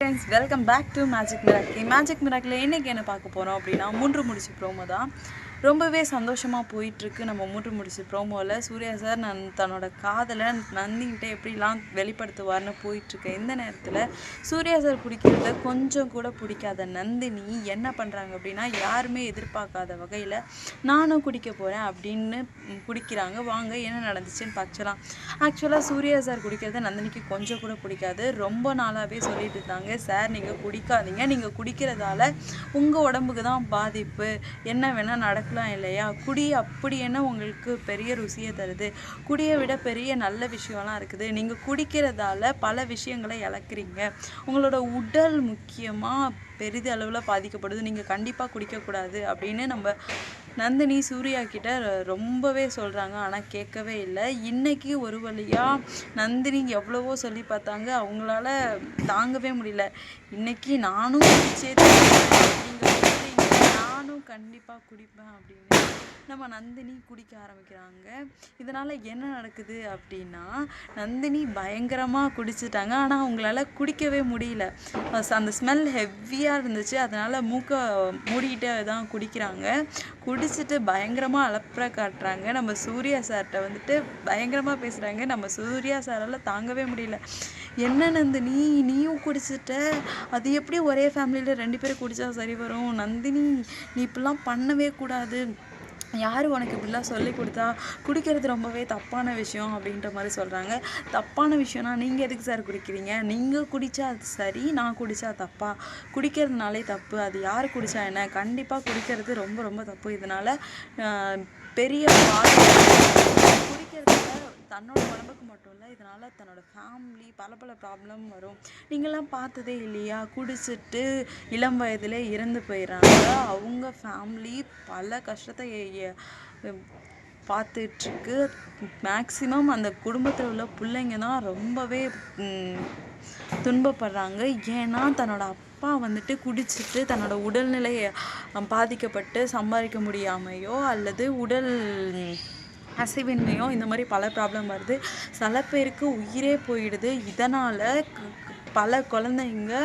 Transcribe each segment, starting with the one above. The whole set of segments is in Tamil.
Friends, welcome back to Magic Miracle. Magic Miracle இன்றைக்கி என்ன பார்க்க போகிறோம் அப்படின்னா, மூன்று முடிச்சு ப்ரோமோ தான். ரொம்பவே சந்தோஷமாக போயிட்டுருக்கு. நம்ம மூன்று முடிச்சு ப்ரோமோவில் சூர்யா சார் தன்னோட காதலை நந்திகிட்ட எப்படிலாம் வெளிப்படுத்துவார்னு போயிட்டுருக்கு. இந்த நேரத்தில் சூர்யா சார் பிடிக்கிறத கொஞ்சம் கூட பிடிக்காத நந்தினி என்ன பண்ணுறாங்க அப்படின்னா, யாருமே எதிர்பார்க்காத வகையில் நானும் குடிக்க போகிறேன் அப்படின்னு குடிக்கிறாங்க. வாங்க என்ன நடந்துச்சுன்னு பார்க்கலாம். ஆக்சுவலாக சூர்யா சார் குடிக்கிறத நந்தினிக்கு கொஞ்சம் கூட பிடிக்காது. ரொம்ப நாளாகவே சொல்லிட்டு இருந்தாங்க, சார் நீங்கள் குடிக்காதீங்க, நீங்கள் குடிக்கிறதால உங்கள் உடம்புக்கு தான் பாதிப்பு, என்ன வேணால் நடக்கலாம் இல்லையா, குடி அப்படி என்ன உங்களுக்கு பெரிய ருசியை தருது, குடியை விட பெரிய நல்ல விஷயம்லாம் இருக்குது, நீங்கள் குடிக்கிறதால பல விஷயங்களை இழக்கிறீங்க, உங்களோட உடல் முக்கியமாக பெரித அளவில் பாதிக்கப்படுது, நீங்கள் கண்டிப்பாக குடிக்கக்கூடாது அப்படின்னு நம்ம நந்தினி சூர்யா கிட்ட ரொம்பவே சொல்கிறாங்க. ஆனால் கேட்கவே இல்லை. இன்றைக்கி ஒரு வழியாக நந்தினி எவ்வளவோ சொல்லி பார்த்தாங்க, அவங்களால தாங்கவே முடியல. இன்றைக்கி நானும் குடிச்சே நானும் கண்டிப்பாக குடிப்பேன் அப்படின்னு நம்ம நந்தினி குடிக்க ஆரம்பிக்கிறாங்க. இதனால் என்ன நடக்குது அப்படின்னா, நந்தினி பயங்கரமாக குடிச்சிட்டாங்க. ஆனால் அவங்களால குடிக்கவே முடியல. அந்த ஸ்மெல் ஹெவியாக இருந்துச்சு. அதனால் மூக்கை மூடிக்கிட்டே தான் குடிக்கிறாங்க. குடிச்சிட்டு பயங்கரமாக அலப்பறை காட்டுறாங்க. நம்ம சூர்யா சார்கிட்ட வந்துட்டு பயங்கரமாக பேசுகிறாங்க. நம்ம சூர்யா சாரால் தாங்கவே முடியல. என்ன நந்தினி, நீயும் குடிச்சிட்ட, அது எப்படி ஒரே ஃபேமிலியில் 2 பேரும் குடித்தா சரி வரும், நந்தினி நீ இப்படிலாம் பண்ணவே கூடாது, யார் உனக்கு இப்படிலாம் சொல்லி கொடுத்தா, குடிக்கிறது ரொம்பவே தப்பான விஷயம் அப்படின்ற மாதிரி சொல்கிறாங்க. தப்பான விஷயம்னா நீங்கள் எதுக்கு சார் குடிக்கிறீங்க, நீங்கள் குடித்தா அது சரி, நான் குடித்தா தப்பா, குடிக்கிறதுனாலே தப்பு, அது யார் குடித்தா என்ன, கண்டிப்பாக குடிக்கிறது ரொம்ப ரொம்ப தப்பு, இதனால் பெரிய குடிக்கிறதுல தன்னோட உடம்புக்கு மட்டும் இல்லை, இதனால் தன்னோட ஃபேமிலி பல ப்ராப்ளம் வரும், நீங்களாம் பார்த்ததே இல்லையா, குடிச்சிட்டு இளம் வயதில் இறந்து போயிடுறாங்க, அவங்க ஃபேமிலி பல கஷ்டத்தை பார்த்துட்ருக்கு. மேக்சிமம் அந்த குடும்பத்தில் உள்ள பிள்ளைங்க தான் ரொம்பவே துன்பப்படுறாங்க. ஏன்னா தன்னோட அப்பா வந்துட்டு குடிச்சிட்டு தன்னோட உடல்நிலையை பாதிக்கப்பட்டு சம்பாதிக்க முடியாமையோ அல்லது உடல் அசைவின்மையோ இந்த மாதிரி பல ப்ராப்ளம் வருது. சில பேருக்கு உயிரே போயிடுது. இதனால் பல குழந்தைங்க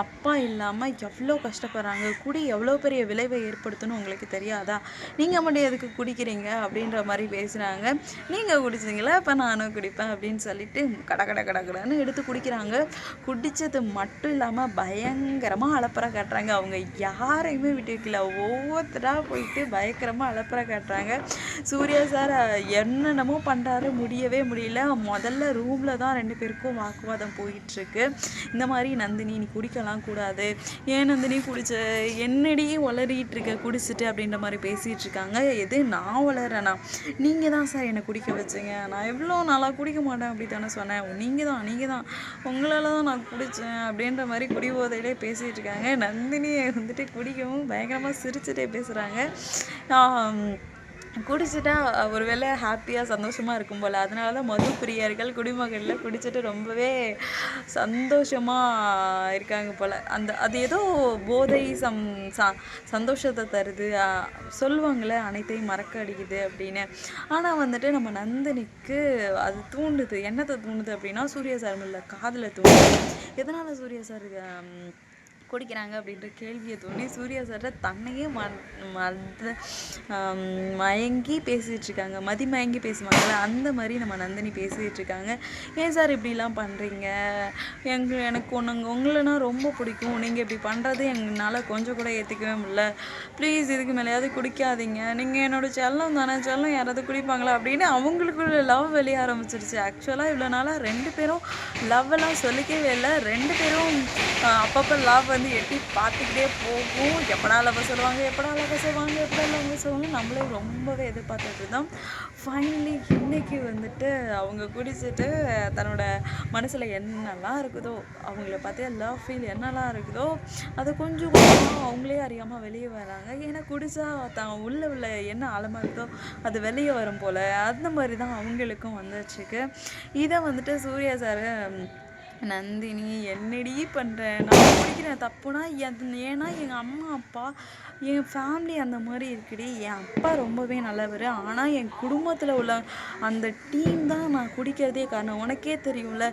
அப்பா இல்லாமல் எவ்வளோ கஷ்டப்படுறாங்க. குடி எவ்வளோ பெரிய விளைவை ஏற்படுத்தணும் உங்களுக்கு தெரியாதா, நீங்கள் மட்டும் எதுக்கு குடிக்கிறீங்க அப்படின்ற மாதிரி பேசுகிறாங்க. நீங்கள் குடிச்சிங்களா, இப்போ நானும் குடிப்பேன் அப்படின்னு சொல்லிட்டு கடன்னு எடுத்து குடிக்கிறாங்க. குடித்தது மட்டும் இல்லாமல் பயங்கரமாக அலப்பறை காட்டுறாங்க. அவங்க யாரையுமே விட்டு வைக்கல, ஒவ்வொருத்தராக போயிட்டு பயங்கரமாக அலப்பறை காட்டுறாங்க. சூர்யா சார் என்னென்னமோ பண்ணுறாரு, முடியவே முடியல. முதல்ல ரூமில் தான் 2 பேருக்கும் வாக்குவாதம் போயிட்டுருக்கு. இந்த மாதிரி நந்தினி நீ குடிக்கலாம் கூடாது, ஏன் நந்தினி குடிச்ச, என்னடி வளரிட்டு இருக்க குடிச்சிட்டு அப்படின்ற மாதிரி பேசிகிட்டு இருக்காங்க. எது நான் வளரேனா, நீங்கள் தான் சார் என்னை குடிக்க வச்சிங்க, நான் எவ்வளோ நாளாக குடிக்க மாட்டேன் அப்படி தானே சொன்னேன், நீங்கள் தான் உங்களால் தான் நான் குடித்தேன் அப்படின்ற மாதிரி குடிபோதையிலே பேசிகிட்டு இருக்காங்க. நந்தினியை வந்துட்டு குடிக்கவும் பயங்கரமாக சிரிச்சுட்டே பேசுகிறாங்க. குடிச்சிட்டா ஒரு வேளை ஹாப்பியாக சந்தோஷமாக இருக்கும் போல், அதனால தான் மது பிரியர்கள் குடிமகளில் குடிச்சிட்டு ரொம்பவே சந்தோஷமாக இருக்காங்க போல். அது ஏதோ போதை சந்தோஷத்தை தருது, சொல்லுவாங்களே அனைத்தையும் மறக்க அடிக்குது அப்படின்னு. ஆனால் வந்துட்டு நம்ம நந்தினிக்கு அது தூண்டுது. என்னத்தை தூண்டுது அப்படின்னா, சூர்யா சார் மேலே காதில் தூண்டுது. எதனால் சூர்யா சார் குடிக்கிறாங்க அப்படின்ற கேள்வியை தோண்டி சூர்யா சார் தன்னையே மயங்கி பேசிகிட்ருக்காங்க. மயங்கி பேசுவாங்கள்ல, அந்த மாதிரி நம்ம நந்தினி பேசிகிட்ருக்காங்க. ஏன் சார் இப்படிலாம் பண்ணுறீங்க, எனக்கு உங்களைனா ரொம்ப பிடிக்கும், நீங்கள் இப்படி பண்ணுறது எங்களால் கொஞ்சம் கூட ஏற்றுக்கவே முடியல, ப்ளீஸ் இதுக்கு மேலேயாவது குடிக்காதீங்க, நீங்கள் என்னோடய செல்லம் தானே, செல்லம் யாராவது குடிப்பாங்களா அப்படின்னு அவங்களுக்குள்ள லவ் வெளியே ஆரம்பிச்சிருச்சு. ஆக்சுவலாக இவ்வளோ நாளாக 2 பேரும் லவ்வெல்லாம் சொல்லிக்கவே இல்லை. 2 பேரும் அப்பப்போ லவ் எட்டி பார்த்துக்கிட்டே போகும். எப்படா லவ் சொல்லுவாங்க நம்மளே ரொம்பவே எதிர்பார்த்துட்டு இருந்தோம். ஃபைனலி இன்னைக்கு வந்துட்டு அவங்க குடிச்சிட்டு தன்னோட மனசில் என்னெல்லாம் இருக்குதோ, அவங்கள பார்த்தே லவ் ஃபீல் என்னெல்லாம் இருக்குதோ அதை கொஞ்சம் அவங்களே அறியாமல் வெளியே வராங்க. ஏன்னா குடிச்சா உள்ள என்ன ஆழமாக இருக்குதோ அது வெளியே வரும் போல், அந்த மாதிரி தான் அவங்களுக்கும் வந்துச்சுக்கு. இதை வந்துட்டு சூர்யா சார் நந்தினி என்னடி பண்ற? நான் குடிக்கிறேன் தப்புனா ஏன்னா எங்கள் அம்மா அப்பா என் ஃபேமிலி அந்த மாதிரி இருக்குடி. என் அப்பா ரொம்பவே நல்லவர். ஆனால் என் குடும்பத்தில் உள்ள அந்த டீம் தான் நான் குடிக்கிறதே காரணம். உனக்கே தெரியும்ல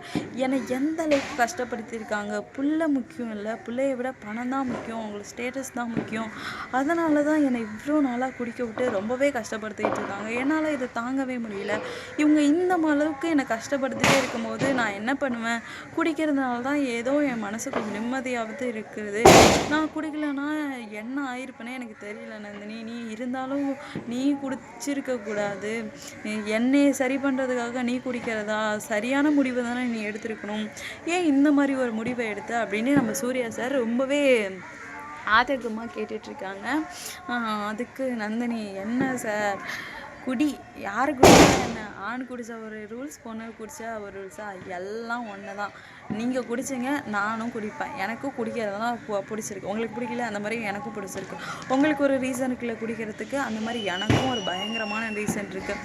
என்னை எந்த அளவுக்கு கஷ்டப்படுத்தியிருக்காங்க. புள்ள முக்கியம் இல்லை, பிள்ளைய விட பணம் தான் முக்கியம், அவங்களுக்கு ஸ்டேட்டஸ் தான் முக்கியம். அதனால தான் என்னை இவ்வளோ நாளாக குடிக்க விட்டு ரொம்பவே கஷ்டப்படுத்திட்டு இருக்காங்க. என்னால் இதை தாங்கவே முடியல. இவங்க இந்த அளவுக்கு என்னை கஷ்டப்படுத்திட்டே இருக்கும்போது நான் என்ன பண்ணுவேன்? குடிக்கிறதுனால தான் ஏதோ என் மனசு கொஞ்சம் நிம்மதியாவது இருக்குது. நான் குடிக்கலன்னா என்ன ஆயிருப்பேனே எனக்கு தெரியல நந்தினி. நீ இருந்தாலும் நீ குடிச்சிருக்கக்கூடாது. என்னையை சரி பண்ணுறதுக்காக நீ குடிக்கிறதா? சரியான முடிவு தானே நீ எடுத்திருக்கணும். ஏன் இந்த மாதிரி ஒரு முடிவை எடுத்த அப்படின்னு நம்ம சூர்யா சார் ரொம்பவே ஆதங்கமாக கேட்டுட்ருக்காங்க. அதுக்கு நந்தினி என்ன சார் குடி, யார் குடிச்சா என்ன? ஆண் குடித்தா ஒரு ரூல்ஸ், பொண்ணு குடித்தா ஒரு ரூல்ஸா? எல்லாம் ஒன்று தான். நீங்கள் குடிச்சிங்க, நானும் குடிப்பேன். எனக்கும் குடிக்கிறதெல்லாம் பிடிச்சிருக்கு. உங்களுக்கு பிடிக்கல, அந்த மாதிரி எனக்கும் பிடிச்சிருக்கு. உங்களுக்கு ஒரு ரீசன் இருக்குல்ல குடிக்கிறதுக்கு, அந்த மாதிரி எனக்கும் ஒரு பயங்கரமான ரீசன் இருக்குது.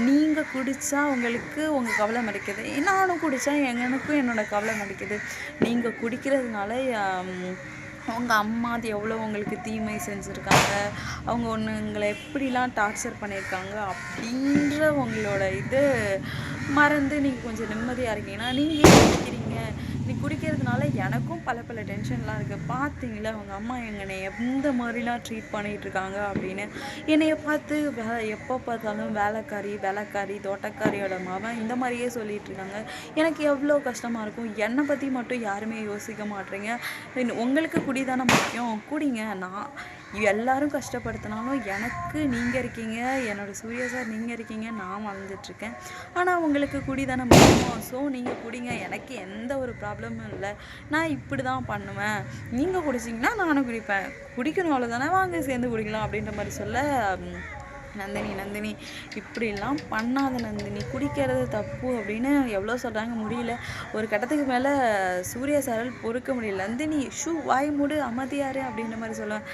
நீங்கள் குடித்தா உங்களுக்கு உங்கள் கவலை மடிக்குது, நானும் குடித்தா எனக்கும் என்னோடய கவலை மடிக்குது. நீங்கள் குடிக்கிறதுனால உங்கள் அம்மா அது எவ்வளோ உங்களுக்கு தீமை செஞ்சுருக்காங்க, அவங்க உங்களை எப்படிலாம் டார்ச்சர் பண்ணியிருக்காங்க அப்படின்ற உங்களோட இது மறந்து நீங்கள் கொஞ்சம் நிம்மதியாக இருக்கீங்கன்னா நீங்கள் ஏன் குடிக்கிறீங்க? நீ குடிக்கிறதுனால எனக்கும் பல டென்ஷன்லாம் இருக்குது. பார்த்தீங்களா உங்கள் அம்மா என்னை எந்த மாதிரிலாம் ட்ரீட் பண்ணிகிட்ருக்காங்க அப்படின்னு. என்னைய பார்த்து எப்போ பார்த்தாலும் வேலைக்காரி தோட்டக்காரியோட மகன் இந்த மாதிரியே சொல்லிகிட்ருக்காங்க. எனக்கு எவ்வளோ கஷ்டமாக இருக்கும். என்னை பற்றி மட்டும் யாருமே யோசிக்க மாட்டேறீங்க. உங்களுக்கு குடி தானே முக்கியம், குடிங்க. நான் எல்லாரும் கஷ்டப்படுத்தினாலும் எனக்கு நீங்கள் இருக்கீங்க, என்னோடய சூர்யா சார் நீங்கள் இருக்கீங்க, நான் வாழ்ந்துட்டுருக்கேன். ஆனால் உங்களுக்கு குடி தானே முக்கியம். ஸோ நீங்கள் குடிங்க, எனக்கு எந்த ஒரு ப்ராப்ளமும் இல்லை. நான் இப்படி தான் பண்ணுவேன். நீங்கள் குடிச்சிங்கன்னா நானும் குடிப்பேன். குடிக்கணும் அவ்வளோதானே, வாங்க சேர்ந்து குடிக்கலாம் அப்படின்ற மாதிரி சொல்ல, நந்தினி இப்படிலாம் பண்ணாத நந்தினி, குடிக்கிறது தப்பு அப்படின்னு எவ்வளோ சொல்கிறாங்க. முடியல. ஒரு கட்டத்துக்கு மேலே சூர்யா சாரால் பொறுக்க முடியல. நந்தினி வாய் மூடு, அமைதியாரு அப்படின்ற மாதிரி சொல்லுவேன்.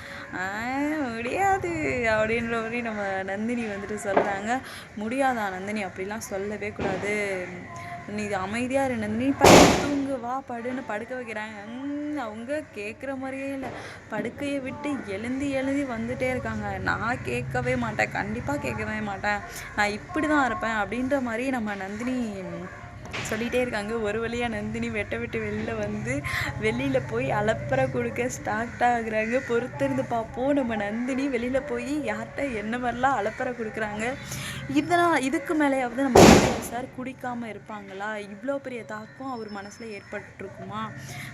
முடியாது அப்படின்ற மாதிரி நம்ம நந்தினி வந்துட்டு சொல்கிறாங்க. முடியாதா நந்தினி? அப்படிலாம் சொல்லவே கூடாது. நீ அமைதியாக இரு நந்தினி, தூங்கு, வா படுன்னு படுக்க வைக்கிறாங்க. அவங்க கேட்குற மாதிரியே இல்லை. படுக்கையை விட்டு எழுந்தி வந்துட்டே இருக்காங்க. நான் கேட்கவே மாட்டேன், கண்டிப்பாக கேட்கவே மாட்டேன், நான் இப்படி தான் இருப்பேன் அப்படின்ற மாதிரி நம்ம நந்தினி சொல்லிகிட்டே இருக்காங்க. ஒரு வழியாக நந்தினி விட்டு வெளியில் போய் அலப்பறை கொடுக்க ஸ்டார்ட் ஆகுறாங்க. பொறுத்திருந்து பார்ப்போம் நம்ம நந்தினி வெளியில் போய் யார்கிட்ட என்ன மாதிரிலாம் அலப்பறை கொடுக்குறாங்க. இதுக்கு மேலேயாவது நம்ம சார் குடிக்காமல் இருப்பாங்களா? இவ்வளோ பெரிய தாக்கம் அவர் மனசில் ஏற்பட்டுருக்குமா?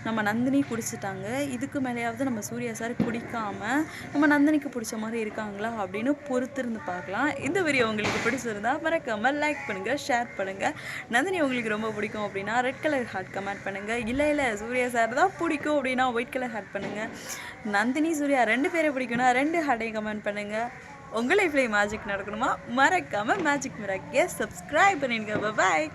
நம்ம நந்தினி குடிச்சிட்டாங்க, இதுக்கு மேலேயாவது நம்ம சூர்யா சார் குடிக்காமல் நம்ம நந்தினிக்கு பிடிச்ச மாதிரி இருக்காங்களா அப்படின்னு பொறுத்திருந்து பார்க்கலாம். இந்த வீடியோ உங்களுக்கு பிடிச்சிருந்தா மறக்காமல் லைக் பண்ணுங்கள், ஷேர் பண்ணுங்கள். நந்தினி உங்களுக்கு ரொம்ப பிடிக்கும் அப்படின்னா ரெட் கலர் ஹார்ட் கமெண்ட் பண்ணுங்கள். இல்லை சூர்யா சார் தான் பிடிக்கும் அப்படின்னா ஒயிட் கலர் ஹார்ட் பண்ணுங்கள். நந்தினி சூர்யா 2 பேரை பிடிக்கும்னா 2 ஹார்ட்டையும் கமெண்ட் பண்ணுங்கள். உங்கள் லைஃப்லேயே மேஜிக் நடக்கணுமா? மறக்காமல் மேஜிக் மிராக்கியை சப்ஸ்கிரைப் பண்ணிடுங்க. பாய்.